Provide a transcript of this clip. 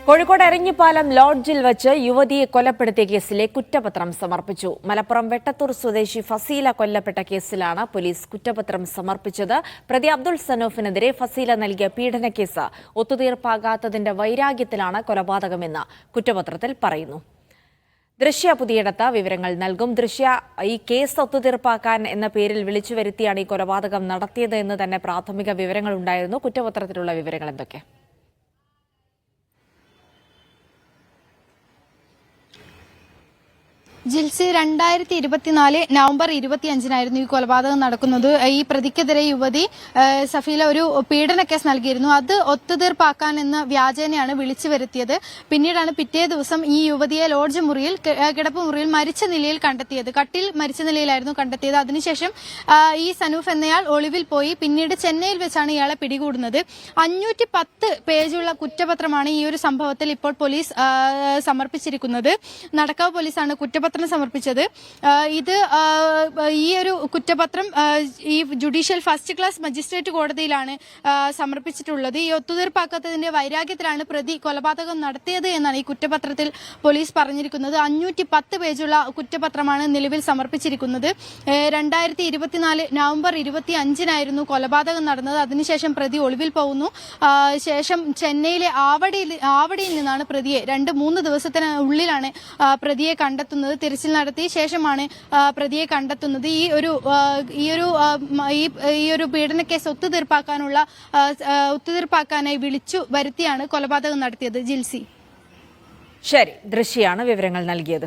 കോഴിക്കോട് എരഞ്ഞിപ്പാലം ലോഡ്ജിൽ വെച്ച് യുവതിയെ കൊലപ്പെടുത്തിയ കേസിലെ കുറ്റപത്രം സമർപ്പിച്ചു. മലപ്പുറം വെട്ടത്തൂർ സ്വദേശി ഫസീല കൊല്ലപ്പെട്ട കേസിലാണ് പോലീസ് കുറ്റപത്രം സമർപ്പിച്ചത്. പ്രതി അബ്ദുൾ സനൂഫിനെതിരെ ഫസീല നൽകിയ പീഡനക്കേസ് ഒത്തുതീർപ്പാകാത്തതിന്റെ വൈരാഗ്യത്തിലാണ് കൊലപാതകമെന്ന് കുറ്റപത്രത്തിൽ പറയുന്നു. ദൃശ്യ പുതിയിടത്ത് വിവരങ്ങൾ നൽകും. ദൃശ്യ, ഈ കേസ് ഒത്തുതീർപ്പാക്കാൻ എന്ന പേരിൽ വിളിച്ചു വരുത്തിയാണ് ഈ കൊലപാതകം നടത്തിയത് എന്ന് തന്നെ പ്രാഥമിക വിവരങ്ങളുണ്ടായിരുന്നു. കുറ്റപത്രത്തിലുള്ള വിവരങ്ങൾ എന്തൊക്കെ? ജിൽസി 2024 നവംബർ 25 ഈ കൊലപാതകം നടക്കുന്നത്. ഈ പ്രതിക്കെതിരെ യുവതി സഫീല ഒരു പീഡന കേസ് നൽകിയിരുന്നു. അത് ഒത്തുതീർപ്പാക്കാൻ എന്ന വ്യാജേനയാണ് വിളിച്ചു വരുത്തിയത്. പിന്നീടാണ് പിറ്റേ ദിവസം ഈ യുവതിയെ ലോഡ്ജ് മുറിയിൽ കിടപ്പ് മുറിയിൽ മരിച്ച നിലയിൽ കണ്ടെത്തിയത്. കട്ടിൽ മരിച്ച നിലയിലായിരുന്നു കണ്ടെത്തിയത്. അതിനുശേഷം ഈ സനൂഫ് എന്നയാൾ ഒളിവിൽ പോയി. പിന്നീട് ചെന്നൈയിൽ വെച്ചാണ് ഇയാളെ പിടികൂടുന്നത്. 510 പേജുള്ള കുറ്റപത്രമാണ് ഈ ഒരു സംഭവത്തിൽ ഇപ്പോൾ പോലീസ് സമർപ്പിച്ചിരിക്കുന്നത്. നടക്കാവ് പോലീസാണ് കുറ്റപത്രം സമർപ്പിച്ചത്. ഇത് ഈ ഒരു കുറ്റപത്രം ഈ ജുഡീഷ്യൽ ഫസ്റ്റ് ക്ലാസ് മജിസ്ട്രേറ്റ് കോടതിയിലാണ് സമർപ്പിച്ചിട്ടുള്ളത്. ഈ ഒത്തുതീർപ്പാക്കാത്തതിന്റെ വൈരാഗ്യത്തിലാണ് പ്രതി കൊലപാതകം നടത്തിയത് എന്നാണ് ഈ കുറ്റപത്രത്തിൽ പോലീസ് പറഞ്ഞിരിക്കുന്നത്. 510 പേജുള്ള കുറ്റപത്രമാണ് നിലവിൽ സമർപ്പിച്ചിരിക്കുന്നത്. 2024 നവംബർ 25 കൊലപാതകം നടന്നത്. അതിനുശേഷം പ്രതി ഒളിവിൽ പോകുന്നു. ശേഷം ചെന്നൈയിലെ ആവടിയിൽ നിന്നാണ് പ്രതിയെ 2-3 ദിവസത്തിനുള്ളിലാണ് പ്രതിയെ കണ്ടെത്തുന്നത്. തിരച്ചിൽ നടത്തിയ ശേഷമാണ് പ്രതിയെ കണ്ടെത്തുന്നത്. ഈ ഒരു പീഡന കേസ് ഒത്തുതീർപ്പാക്കാനായി വിളിച്ചു വരുത്തിയാണ് കൊലപാതകം നടത്തിയത്. ജിൽസി, ശരി, ദൃശ്യാണ് വിവരങ്ങൾ നൽകിയത്.